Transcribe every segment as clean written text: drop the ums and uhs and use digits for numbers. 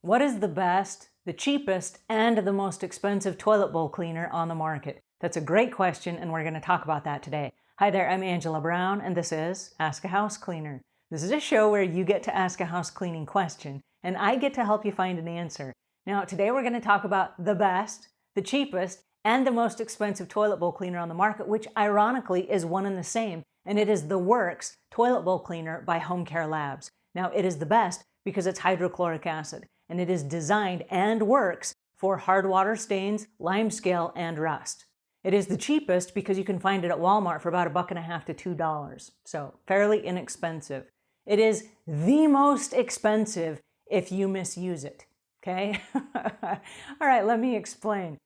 What is the best, the cheapest, and the most expensive toilet bowl cleaner on the market? That's a great question, and we're going to talk about that today. Hi there, I'm Angela Brown, and this is Ask a House Cleaner. This is a show where you get to ask a house cleaning question, and I get to help you find an answer. Now, today we're going to talk about the best, the cheapest, and the most expensive toilet bowl cleaner on the market, which ironically is one and the same, and it is TheWorks Toilet Bowl Cleaner by Home Care Labs. Now, it is the best because it's hydrochloric acid, and it is designed and works for hard water stains, limescale, and rust. It is the cheapest because you can find it at Walmart for about $1.50 to $2, so fairly inexpensive. It is the most expensive if you misuse it, okay? All right, let me explain.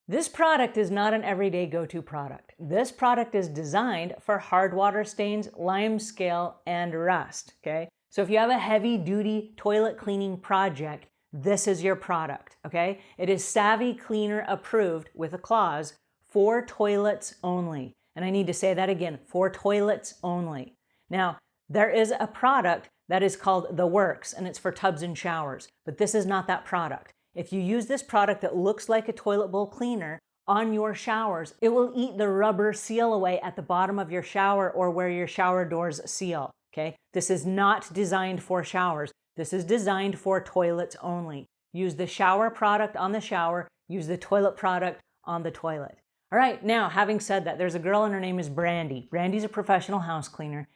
This product is not an everyday go-to product. This product is designed for hard water stains, limescale, and rust, okay? So if you have a heavy-duty toilet cleaning project, this is your product, okay? It is Savvy Cleaner approved with a clause for toilets only. And I need to say that again, for toilets only. Now, there is a product that is called TheWorks, and it's for tubs and showers, but this is not that product. If you use this product that looks like a toilet bowl cleaner on your showers, it will eat the rubber seal away at the bottom of your shower or where your shower doors seal, okay? This is not designed for showers. This is designed for toilets only. Use the shower product on the shower, use the toilet product on the toilet. All right, now, having said that, there's a girl and her name is Brandy. Brandy's a professional house cleaner,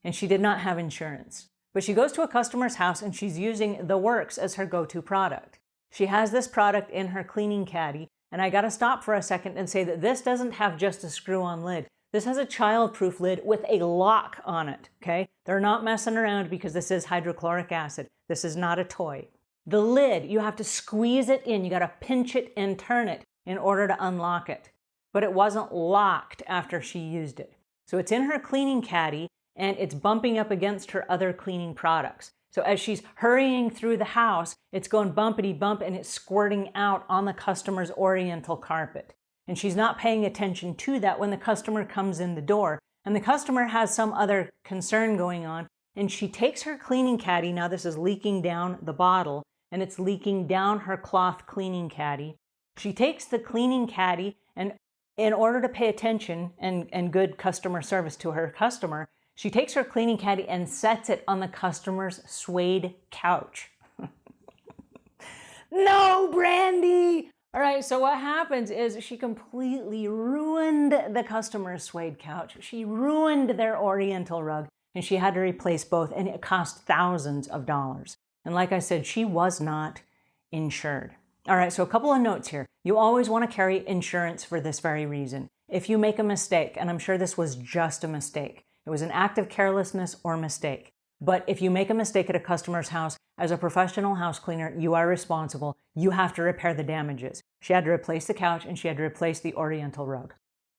and she did not have insurance. But she goes to a customer's house and she's using TheWorks as her go-to product. She has this product in her cleaning caddy, and I gotta stop for a second and say that this doesn't have just a screw-on lid. This has a child-proof lid with a lock on it, okay? They're not messing around because this is hydrochloric acid. This is not a toy. The lid, you have to squeeze it in. You gotta pinch it and turn it in order to unlock it. But it wasn't locked after she used it. So it's in her cleaning caddy, and it's bumping up against her other cleaning products. So as she's hurrying through the house, it's going bumpity bump and it's squirting out on the customer's oriental carpet. And she's not paying attention to that when the customer comes in the door. And the customer has some other concern going on, and she takes her cleaning caddy, now this is leaking down the bottle, and it's leaking down her cloth cleaning caddy. She takes the cleaning caddy, and in order to pay attention and good customer service to her customer, she takes her cleaning caddy and sets it on the customer's suede couch. No, Brandy! All right, so what happens is she completely ruined the customer's suede couch. She ruined their oriental rug, and she had to replace both, and it cost thousands of dollars. And like I said, she was not insured. All right, so a couple of notes here. You always want to carry insurance for this very reason. If you make a mistake, and I'm sure this was just a mistake, it was an act of carelessness or mistake. But if you make a mistake at a customer's house, as a professional house cleaner, you are responsible. You have to repair the damages. She had to replace the couch and she had to replace the oriental rug.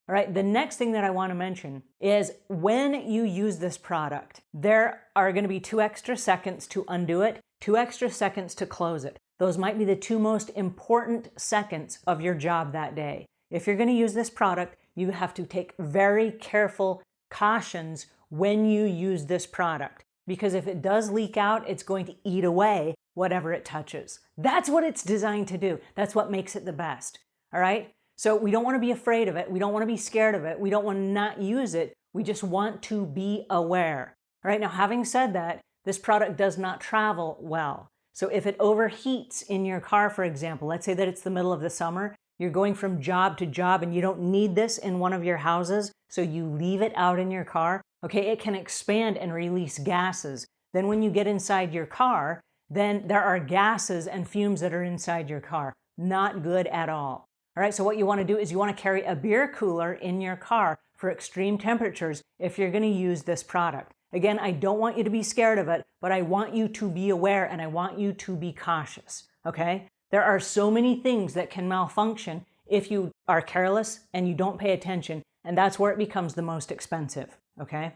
All right, the next thing that I want to mention is when you use this product, there are going to be 2 extra seconds to undo it, 2 extra seconds to close it. Those might be the 2 most important seconds of your job that day. If you're going to use this product, you have to take very careful cautions when you use this product, because if it does leak out, it's going to eat away whatever it touches. That's what it's designed to do. That's what makes it the best. All right? So we don't want to be afraid of it. We don't want to be scared of it. We don't want to not use it. We just want to be aware. All right? Now, having said that, this product does not travel well. So if it overheats in your car, for example, let's say that it's the middle of the summer, you're going from job to job and you don't need this in one of your houses, so you leave it out in your car, okay, it can expand and release gases. Then when you get inside your car, then there are gases and fumes that are inside your car. Not good at all. All right, so what you want to do is you want to carry a beer cooler in your car for extreme temperatures if you're going to use this product. Again, I don't want you to be scared of it, but I want you to be aware and I want you to be cautious, okay? There are so many things that can malfunction if you are careless and you don't pay attention, and that's where it becomes the most expensive, okay?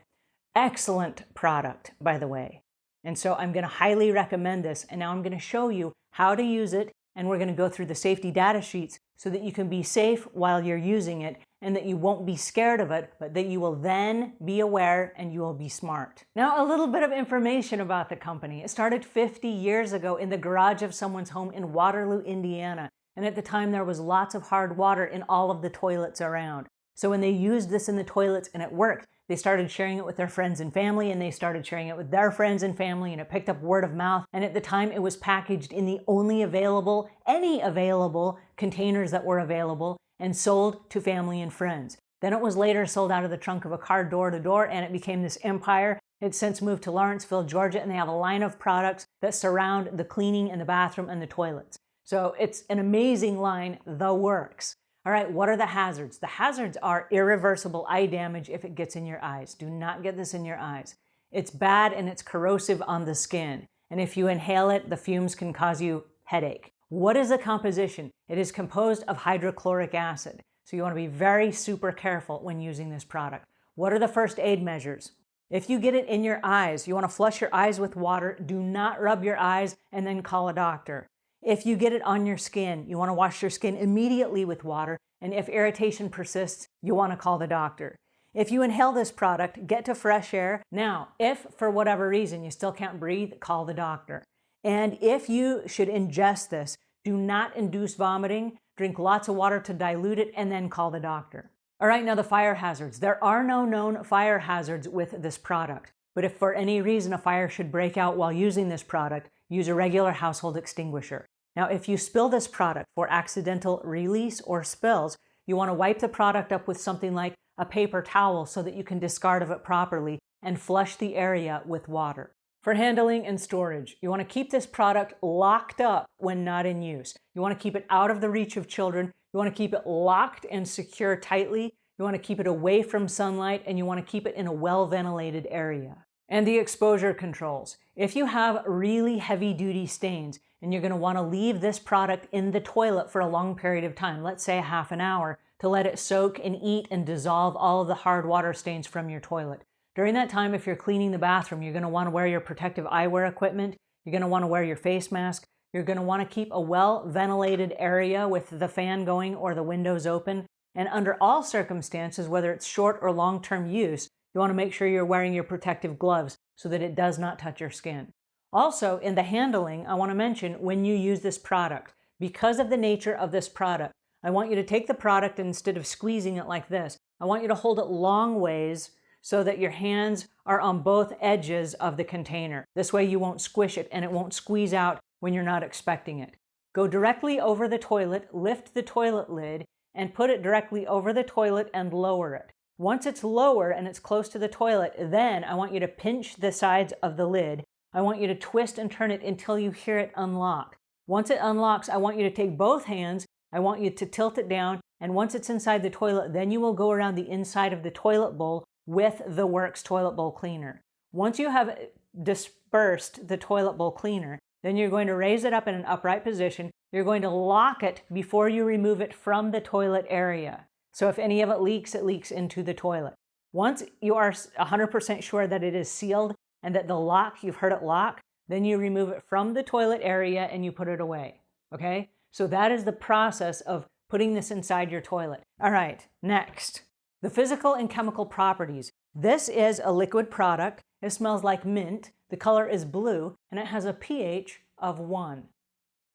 Excellent product, by the way. And so I'm going to highly recommend this, and now I'm going to show you how to use it and we're going to go through the safety data sheets so that you can be safe while you're using it and that you won't be scared of it, but that you will then be aware and you will be smart. Now, a little bit of information about the company. It started 50 years ago in the garage of someone's home in Waterloo, Indiana. And at the time, there was lots of hard water in all of the toilets around. So when they used this in the toilets and it worked, they started sharing it with their friends and family, and they started sharing it with their friends and family, and it picked up word of mouth. And at the time, it was packaged in the only available, any available containers that were available and sold to family and friends. Then it was later sold out of the trunk of a car door to door, and it became this empire. It's since moved to Lawrenceville, Georgia, and they have a line of products that surround the cleaning and the bathroom and the toilets. So it's an amazing line, TheWorks. All right, what are the hazards? The hazards are irreversible eye damage if it gets in your eyes. Do not get this in your eyes. It's bad and it's corrosive on the skin. And if you inhale it, the fumes can cause you headache. What is the composition? It is composed of hydrochloric acid. So you want to be very super careful when using this product. What are the first aid measures? If you get it in your eyes, you want to flush your eyes with water. Do not rub your eyes and then call a doctor. If you get it on your skin, you want to wash your skin immediately with water, and if irritation persists, you want to call the doctor. If you inhale this product, get to fresh air. Now, if for whatever reason you still can't breathe, call the doctor. And if you should ingest this, do not induce vomiting, drink lots of water to dilute it, and then call the doctor. All right, now the fire hazards. There are no known fire hazards with this product, but if for any reason a fire should break out while using this product, use a regular household extinguisher. Now, if you spill this product for accidental release or spills, you want to wipe the product up with something like a paper towel so that you can discard of it properly and flush the area with water. For handling and storage, you want to keep this product locked up when not in use. You want to keep it out of the reach of children. You want to keep it locked and secure tightly. You want to keep it away from sunlight, and you want to keep it in a well-ventilated area. And the exposure controls. If you have really heavy-duty stains and you're going to want to leave this product in the toilet for a long period of time, let's say half an hour, to let it soak and eat and dissolve all of the hard water stains from your toilet. During that time, if you're cleaning the bathroom, you're going to want to wear your protective eyewear equipment. You're going to want to wear your face mask. You're going to want to keep a well-ventilated area with the fan going or the windows open. And under all circumstances, whether it's short or long-term use, you want to make sure you're wearing your protective gloves so that it does not touch your skin. Also, in the handling, I want to mention when you use this product, because of the nature of this product, I want you to take the product and instead of squeezing it like this, I want you to hold it long ways so that your hands are on both edges of the container. This way you won't squish it and it won't squeeze out when you're not expecting it. Go directly over the toilet, lift the toilet lid, and put it directly over the toilet and lower it. Once it's lower and it's close to the toilet, then I want you to pinch the sides of the lid. I want you to twist and turn it until you hear it unlock. Once it unlocks, I want you to take both hands. I want you to tilt it down, and once it's inside the toilet, then you will go around the inside of the toilet bowl with TheWorks toilet bowl cleaner. Once you have dispersed the toilet bowl cleaner, then you're going to raise it up in an upright position. You're going to lock it before you remove it from the toilet area. So if any of it leaks into the toilet. Once you are 100% sure that it is sealed and that the lock, you've heard it lock, then you remove it from the toilet area and you put it away, okay? So that is the process of putting this inside your toilet. All right, next, the physical and chemical properties. This is a liquid product. It smells like mint. The color is blue, and it has a pH of 1.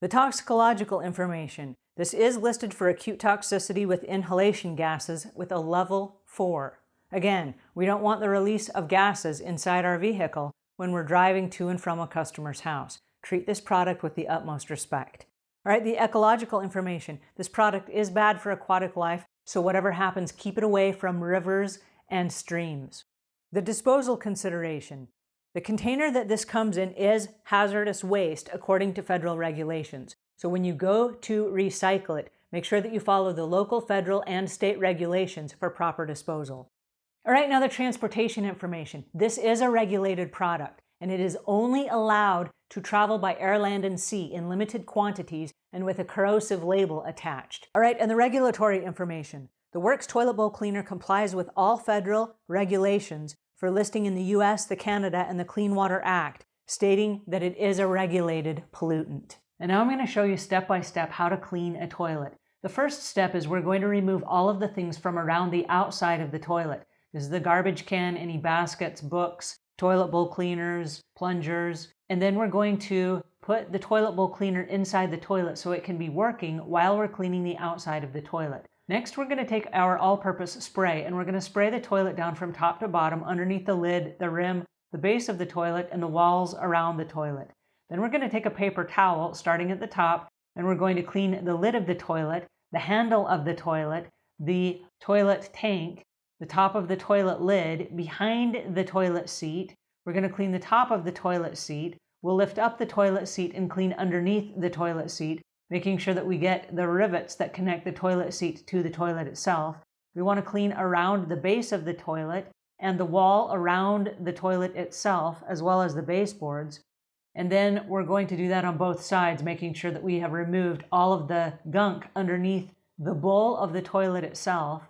The toxicological information. This is listed for acute toxicity with inhalation gases with a level 4. Again, we don't want the release of gases inside our vehicle when we're driving to and from a customer's house. Treat this product with the utmost respect. All right, the ecological information. This product is bad for aquatic life, so whatever happens, keep it away from rivers and streams. The disposal consideration. The container that this comes in is hazardous waste according to federal regulations. So when you go to recycle it, make sure that you follow the local, federal, and state regulations for proper disposal. All right, now the transportation information. This is a regulated product, and it is only allowed to travel by air, land, and sea in limited quantities and with a corrosive label attached. All right, and the regulatory information. The TheWorks Toilet Bowl Cleaner complies with all federal regulations for listing in the US, the Canada, and the Clean Water Act, stating that it is a regulated pollutant. And now I'm going to show you step by step how to clean a toilet. The first step is we're going to remove all of the things from around the outside of the toilet. This is the garbage can, any baskets, books, toilet bowl cleaners, plungers, and then we're going to put the toilet bowl cleaner inside the toilet so it can be working while we're cleaning the outside of the toilet. Next, we're going to take our all-purpose spray and we're going to spray the toilet down from top to bottom underneath the lid, the rim, the base of the toilet, and the walls around the toilet. Then we're going to take a paper towel starting at the top and we're going to clean the lid of the toilet, the handle of the toilet, the toilet tank, the top of the toilet lid, behind the toilet seat. We're going to clean the top of the toilet seat. We'll lift up the toilet seat and clean underneath the toilet seat, making sure that we get the rivets that connect the toilet seat to the toilet itself. We want to clean around the base of the toilet and the wall around the toilet itself, as well as the baseboards. And then we're going to do that on both sides, making sure that we have removed all of the gunk underneath the bowl of the toilet itself.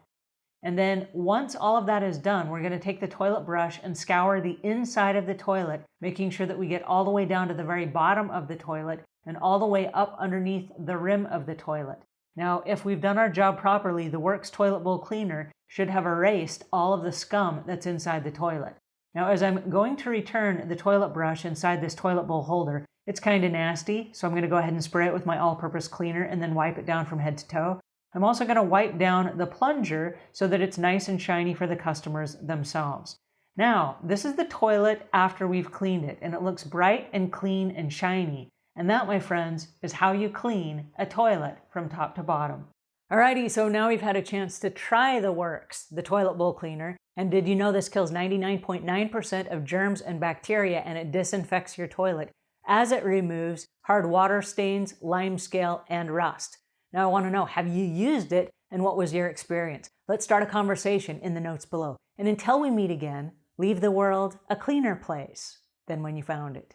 And then once all of that is done, we're going to take the toilet brush and scour the inside of the toilet, making sure that we get all the way down to the very bottom of the toilet and all the way up underneath the rim of the toilet. Now, if we've done our job properly, the TheWorks toilet bowl cleaner should have erased all of the scum that's inside the toilet. Now, as I'm going to return the toilet brush inside this toilet bowl holder, it's kind of nasty, so I'm going to go ahead and spray it with my all-purpose cleaner and then wipe it down from head to toe. I'm also going to wipe down the plunger so that it's nice and shiny for the customers themselves. Now, this is the toilet after we've cleaned it, and it looks bright and clean and shiny. And that, my friends, is how you clean a toilet from top to bottom. Alrighty, so now we've had a chance to try TheWorks, the toilet bowl cleaner. And did you know this kills 99.9% of germs and bacteria, and it disinfects your toilet as it removes hard water stains, lime scale, and rust. Now I want to know, have you used it and what was your experience? Let's start a conversation in the notes below. And until we meet again, leave the world a cleaner place than when you found it.